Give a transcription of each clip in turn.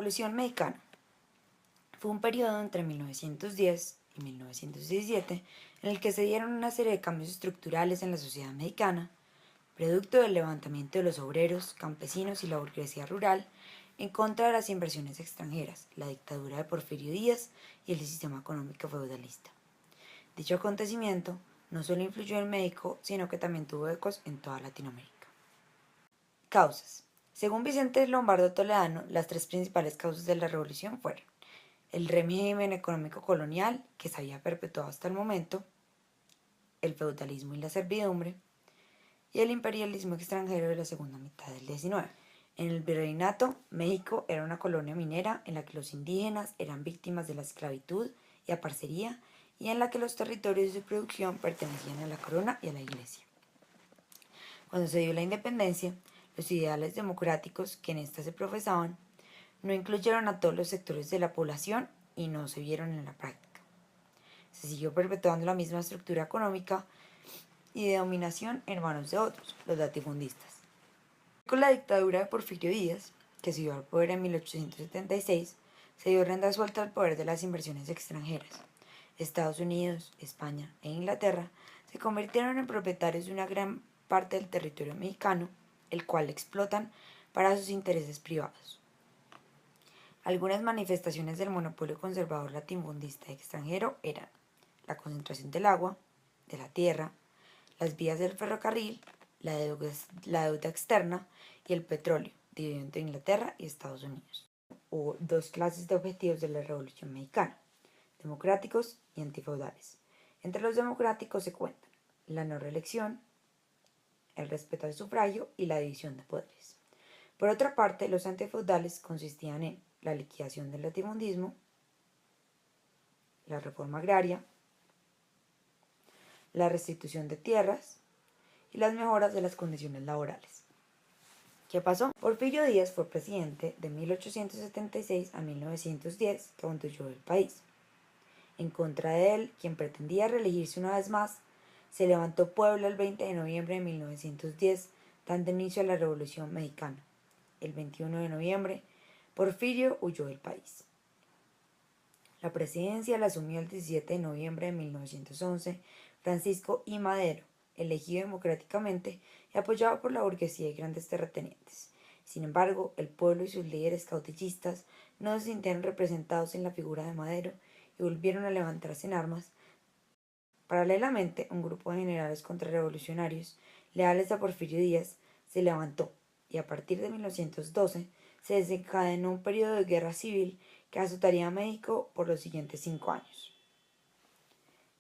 Revolución Mexicana fue un periodo entre 1910 y 1917 en el que se dieron una serie de cambios estructurales en la sociedad mexicana, producto del levantamiento de los obreros, campesinos y la burguesía rural en contra de las inversiones extranjeras, la dictadura de Porfirio Díaz y el sistema económico feudalista. Dicho acontecimiento no solo influyó en México, sino que también tuvo ecos en toda Latinoamérica. Causas. Según Vicente Lombardo Toledano, las tres principales causas de la revolución fueron el régimen económico colonial, que se había perpetuado hasta el momento, el feudalismo y la servidumbre, y el imperialismo extranjero de la segunda mitad del XIX. En el virreinato, México era una colonia minera en la que los indígenas eran víctimas de la esclavitud y aparcería, y en la que los territorios de producción pertenecían a la corona y a la iglesia. Cuando se dio la independencia, los ideales democráticos que en ésta se profesaban no incluyeron a todos los sectores de la población y no se vieron en la práctica. Se siguió perpetuando la misma estructura económica y de dominación en manos de otros, los latifundistas. Con la dictadura de Porfirio Díaz, que se dio al poder en 1876, se dio rienda suelta al poder de las inversiones extranjeras. Estados Unidos, España e Inglaterra se convirtieron en propietarios de una gran parte del territorio mexicano, el cual explotan para sus intereses privados. Algunas manifestaciones del monopolio conservador latifundista extranjero eran la concentración del agua, de la tierra, las vías del ferrocarril, la deuda externa y el petróleo, dividido entre Inglaterra y Estados Unidos. Hubo dos clases de objetivos de la Revolución Mexicana: democráticos y antifeudales. Entre los democráticos se cuentan la no reelección, el respeto al sufragio y la división de poderes. Por otra parte, los antifeudales consistían en la liquidación del latifundismo, la reforma agraria, la restitución de tierras y las mejoras de las condiciones laborales. ¿Qué pasó? Porfirio Díaz fue presidente de 1876 a 1910, que constituyó el país. En contra de él, quien pretendía reelegirse una vez más, se levantó Puebla el 20 de noviembre de 1910, dando inicio a la Revolución Mexicana. El 21 de noviembre, Porfirio huyó del país. La presidencia la asumió el 17 de noviembre de 1911 Francisco I. Madero, elegido democráticamente y apoyado por la burguesía y grandes terratenientes. Sin embargo, el pueblo y sus líderes caudillistas no se sintieron representados en la figura de Madero y volvieron a levantarse en armas. Paralelamente, un grupo de generales contrarrevolucionarios leales a Porfirio Díaz se levantó y a partir de 1912 se desencadenó un periodo de guerra civil que azotaría a México por los siguientes 5 años.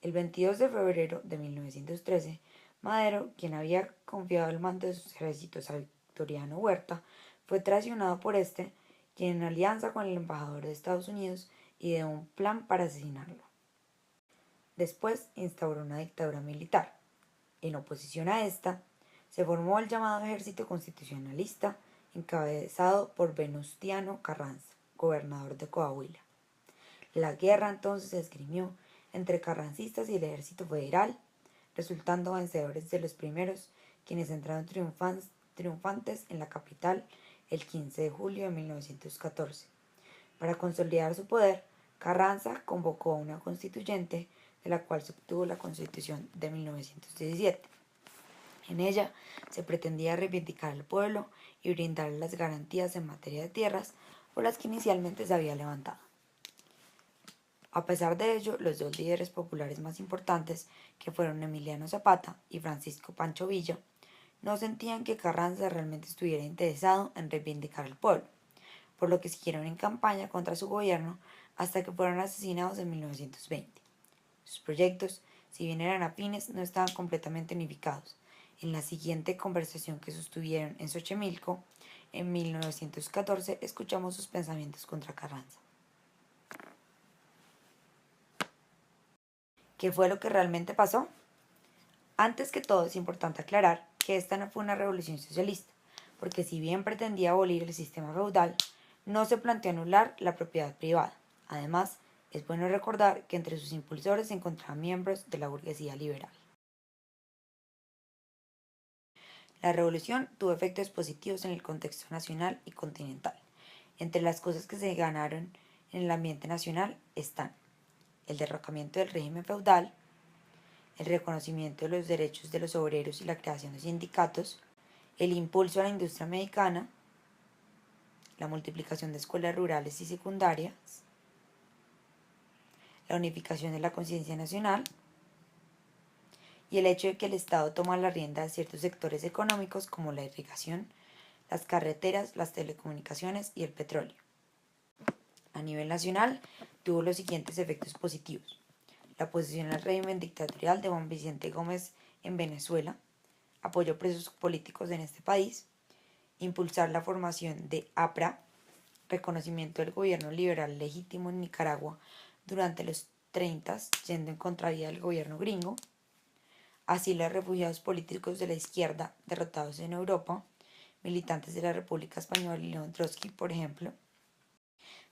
El 22 de febrero de 1913, Madero, quien había confiado el mando de sus ejércitos a Victoriano Huerta, fue traicionado por este, quien en alianza con el embajador de Estados Unidos ideó un plan para asesinarlo. Después instauró una dictadura militar. En oposición a esta, se formó el llamado Ejército Constitucionalista, encabezado por Venustiano Carranza, gobernador de Coahuila. La guerra entonces se esgrimió entre carrancistas y el ejército federal, resultando vencedores de los primeros, quienes entraron triunfantes en la capital el 15 de julio de 1914. Para consolidar su poder, Carranza convocó a una constituyente, de la cual se obtuvo la Constitución de 1917. En ella se pretendía reivindicar al pueblo y brindarle las garantías en materia de tierras por las que inicialmente se había levantado. A pesar de ello, los dos líderes populares más importantes, que fueron Emiliano Zapata y Francisco Pancho Villa, no sentían que Carranza realmente estuviera interesado en reivindicar al pueblo, por lo que siguieron en campaña contra su gobierno hasta que fueron asesinados en 1920. Sus proyectos, si bien eran afines, no estaban completamente unificados. En la siguiente conversación que sostuvieron en Xochimilco, en 1914, escuchamos sus pensamientos contra Carranza. ¿Qué fue lo que realmente pasó? Antes que todo, es importante aclarar que esta no fue una revolución socialista, porque si bien pretendía abolir el sistema feudal, no se planteó anular la propiedad privada. Además, es bueno recordar que entre sus impulsores se encontraban miembros de la burguesía liberal. La revolución tuvo efectos positivos en el contexto nacional y continental. Entre las cosas que se ganaron en el ambiente nacional están el derrocamiento del régimen feudal, el reconocimiento de los derechos de los obreros y la creación de sindicatos, el impulso a la industria mexicana, la multiplicación de escuelas rurales y secundarias, la unificación de la conciencia nacional y el hecho de que el Estado toma la rienda de ciertos sectores económicos como la irrigación, las carreteras, las telecomunicaciones y el petróleo. A nivel nacional, tuvo los siguientes efectos positivos: la oposición al régimen dictatorial de Juan Vicente Gómez en Venezuela, apoyó presos políticos en este país, impulsar la formación de APRA, reconocimiento del gobierno liberal legítimo en Nicaragua durante los 30, yendo en contravía del gobierno gringo, asilo a refugiados políticos de la izquierda derrotados en Europa, militantes de la República Española y León Trotsky, por ejemplo.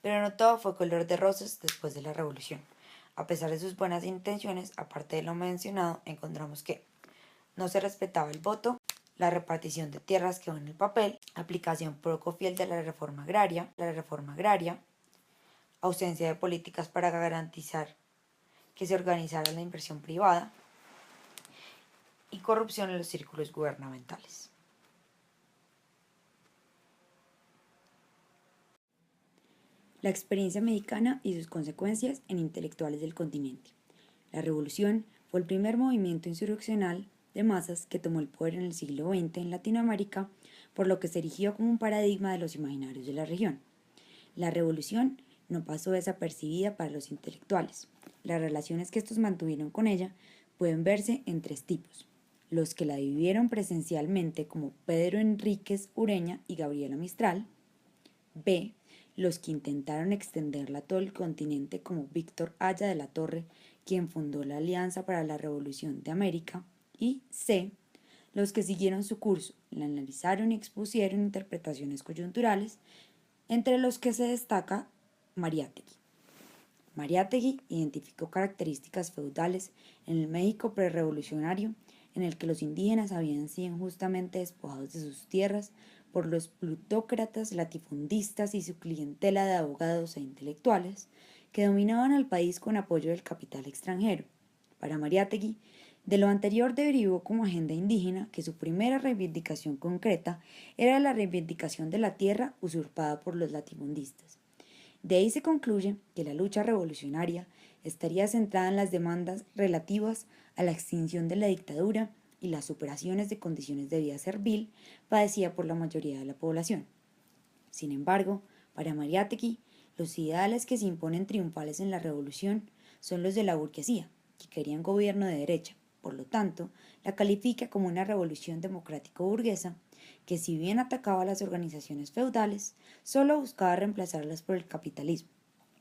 Pero no todo fue color de rosas después de la revolución. A pesar de sus buenas intenciones, aparte de lo mencionado, encontramos que no se respetaba el voto, la repartición de tierras quedó en el papel, aplicación poco fiel de la reforma agraria, ausencia de políticas para garantizar que se organizara la inversión privada y corrupción en los círculos gubernamentales. La experiencia mexicana y sus consecuencias en intelectuales del continente. La revolución fue el primer movimiento insurreccional de masas que tomó el poder en el siglo XX en Latinoamérica, por lo que se erigió como un paradigma de los imaginarios de la región. La revolución no pasó desapercibida para los intelectuales. Las relaciones que estos mantuvieron con ella pueden verse en tres tipos: los que la vivieron presencialmente, como Pedro Enríquez Ureña y Gabriela Mistral; b. los que intentaron extenderla a todo el continente, como Víctor Haya de la Torre, quien fundó la Alianza para la Revolución de América; y c. los que siguieron su curso, la analizaron y expusieron interpretaciones coyunturales, entre los que se destaca Mariátegui. Mariátegui identificó características feudales en el México prerevolucionario, en el que los indígenas habían sido injustamente despojados de sus tierras por los plutócratas latifundistas y su clientela de abogados e intelectuales que dominaban al país con apoyo del capital extranjero. Para Mariátegui, de lo anterior derivó como agenda indígena que su primera reivindicación concreta era la reivindicación de la tierra usurpada por los latifundistas. De ahí se concluye que la lucha revolucionaria estaría centrada en las demandas relativas a la extinción de la dictadura y las superaciones de condiciones de vida servil padecida por la mayoría de la población. Sin embargo, para Mariátegui, los ideales que se imponen triunfales en la revolución son los de la burguesía, que querían gobierno de derecha. Por lo tanto, la califica como una revolución democrático-burguesa que, si bien atacaba a las organizaciones feudales, solo buscaba reemplazarlas por el capitalismo,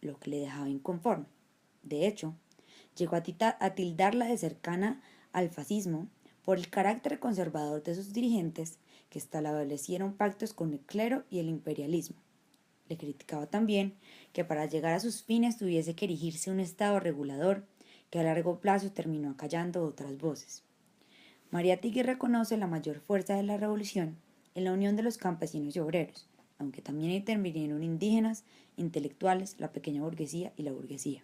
lo que le dejaba inconforme. De hecho, llegó a tildarla de cercana al fascismo por el carácter conservador de sus dirigentes, que establecieron pactos con el clero y el imperialismo. Le criticaba también que para llegar a sus fines tuviese que erigirse un Estado regulador, que a largo plazo terminó acallando otras voces. Mariátegui reconoce la mayor fuerza de la revolución en la unión de los campesinos y obreros, aunque también intervinieron indígenas, intelectuales, la pequeña burguesía y la burguesía.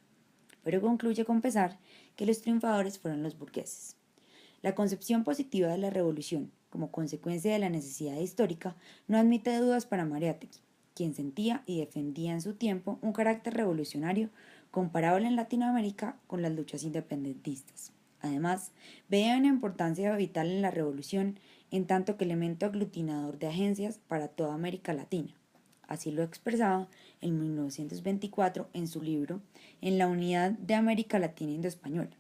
Pero concluye con pesar que los triunfadores fueron los burgueses. La concepción positiva de la revolución, como consecuencia de la necesidad histórica, no admite dudas para Mariátegui, quien sentía y defendía en su tiempo un carácter revolucionario comparable en Latinoamérica con las luchas independentistas. Además, veía una importancia vital en la revolución en tanto que elemento aglutinador de agencias para toda América Latina. Así lo expresaba en 1924 en su libro En la unidad de América Latina Indo-Española.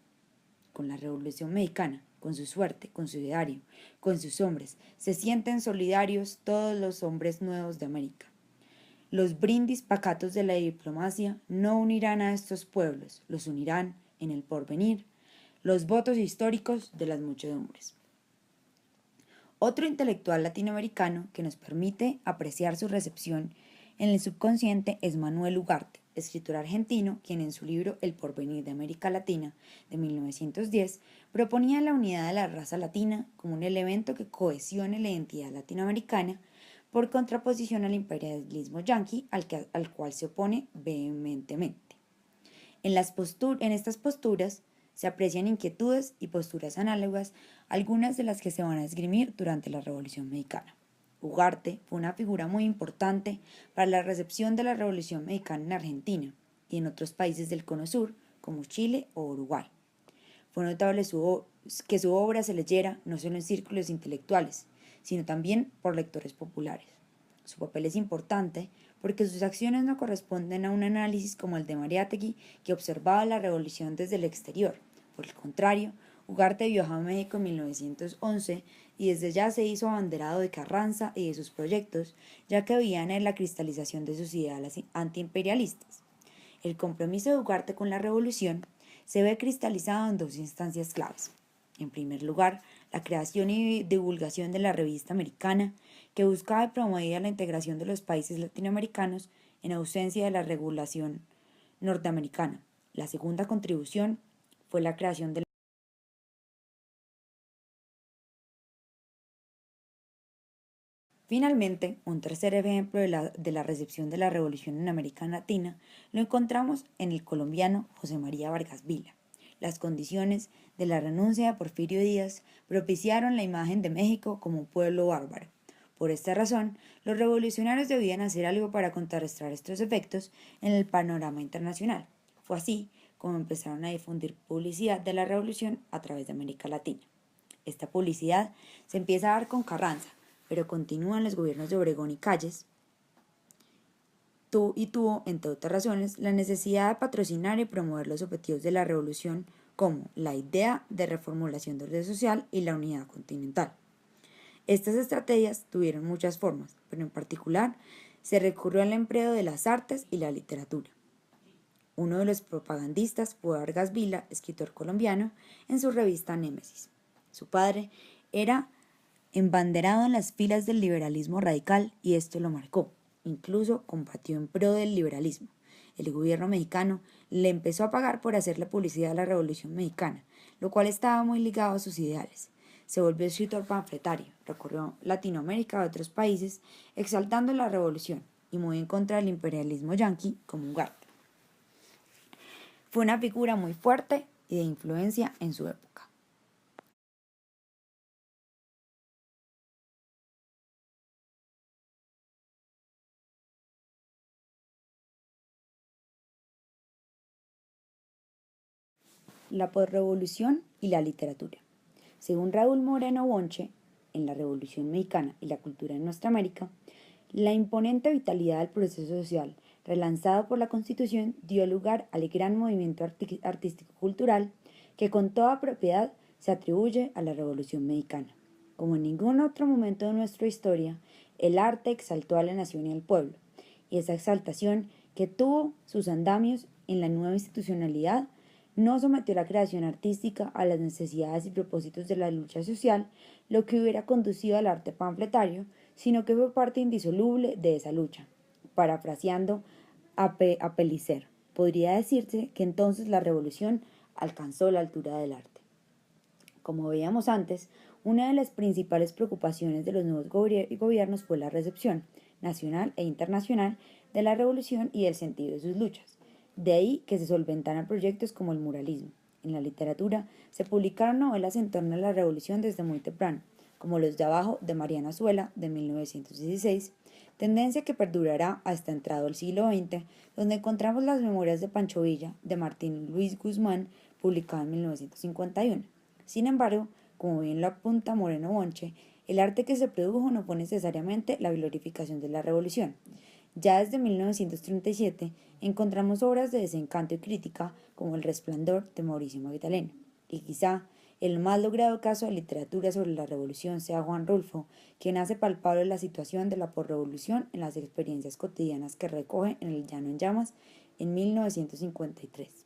Con la Revolución Mexicana, con su suerte, con su ideario, con sus hombres, se sienten solidarios todos los hombres nuevos de América. Los brindis pacatos de la diplomacia no unirán a estos pueblos, los unirán en el porvenir los votos históricos de las muchedumbres. Otro intelectual latinoamericano que nos permite apreciar su recepción en el subconsciente es Manuel Ugarte, escritor argentino, quien en su libro El porvenir de América Latina, de 1910, proponía la unidad de la raza latina como un elemento que cohesione la identidad latinoamericana, por contraposición al imperialismo yanqui al cual se opone vehementemente. En estas posturas se aprecian inquietudes y posturas análogas, algunas de las que se van a esgrimir durante la Revolución Mexicana. Ugarte fue una figura muy importante para la recepción de la Revolución Mexicana en Argentina y en otros países del Cono Sur, como Chile o Uruguay. Fue notable que su obra se leyera no solo en círculos intelectuales, sino también por lectores populares. Su papel es importante porque sus acciones no corresponden a un análisis como el de Mariátegui, que observaba la revolución desde el exterior. Por el contrario, Ugarte viajó a México en 1911 y desde ya se hizo abanderado de Carranza y de sus proyectos, ya que veía en él la cristalización de sus ideales antiimperialistas. El compromiso de Ugarte con la revolución se ve cristalizado en dos instancias claves. En primer lugar, la creación y divulgación de la revista americana, que buscaba y promovía la integración de los países latinoamericanos en ausencia de la regulación norteamericana. La segunda contribución fue la creación de Finalmente, un tercer ejemplo de la recepción de la revolución en América Latina lo encontramos en el colombiano José María Vargas Vila. Las condiciones de la renuncia de Porfirio Díaz propiciaron la imagen de México como un pueblo bárbaro. Por esta razón, los revolucionarios debían hacer algo para contrarrestar estos efectos en el panorama internacional. Fue así como empezaron a difundir publicidad de la revolución a través de América Latina. Esta publicidad se empieza a dar con Carranza, pero continúan los gobiernos de Obregón y Calles, tuvo, entre otras razones, la necesidad de patrocinar y promover los objetivos de la revolución como la idea de reformulación del orden social y la unidad continental. Estas estrategias tuvieron muchas formas, pero en particular se recurrió al empleo de las artes y la literatura. Uno de los propagandistas fue Vargas Vila, escritor colombiano, en su revista Némesis. Su padre era embanderado en las filas del liberalismo radical y esto lo marcó. Incluso combatió en pro del liberalismo. El gobierno mexicano le empezó a pagar por hacerle publicidad a la Revolución Mexicana, lo cual estaba muy ligado a sus ideales. Se volvió escritor panfletario, recorrió Latinoamérica y otros países, exaltando la revolución y muy en contra del imperialismo yanqui como Ugarte. Fue una figura muy fuerte y de influencia en su época. La posrevolución y la literatura. Según Raúl Moreno Bonche, en La Revolución Mexicana y la cultura en nuestra América, la imponente vitalidad del proceso social relanzado por la Constitución dio lugar al gran movimiento artístico-cultural que con toda propiedad se atribuye a la Revolución Mexicana. Como en ningún otro momento de nuestra historia, el arte exaltó a la nación y al pueblo, y esa exaltación que tuvo sus andamios en la nueva institucionalidad no sometió la creación artística a las necesidades y propósitos de la lucha social, lo que hubiera conducido al arte panfletario, sino que fue parte indisoluble de esa lucha. Parafraseando a Pellicer, podría decirse que entonces la revolución alcanzó la altura del arte. Como veíamos antes, una de las principales preocupaciones de los nuevos gobiernos fue la recepción, nacional e internacional, de la revolución y el sentido de sus luchas. De ahí que se solventaran proyectos como el muralismo. En la literatura se publicaron novelas en torno a la revolución desde muy temprano, como Los de Abajo de Mariana Azuela de 1916, tendencia que perdurará hasta entrado el siglo XX, donde encontramos las Memorias de Pancho Villa de Martín Luis Guzmán, publicado en 1951. Sin embargo, como bien lo apunta Moreno Bonche, el arte que se produjo no fue necesariamente la glorificación de la revolución. Ya desde 1937 encontramos obras de desencanto y crítica como El Resplandor de Mauricio Magdaleno, y quizá el más logrado caso de literatura sobre la revolución sea Juan Rulfo, quien hace palpable la situación de la posrevolución en las experiencias cotidianas que recoge en El Llano en Llamas en 1953.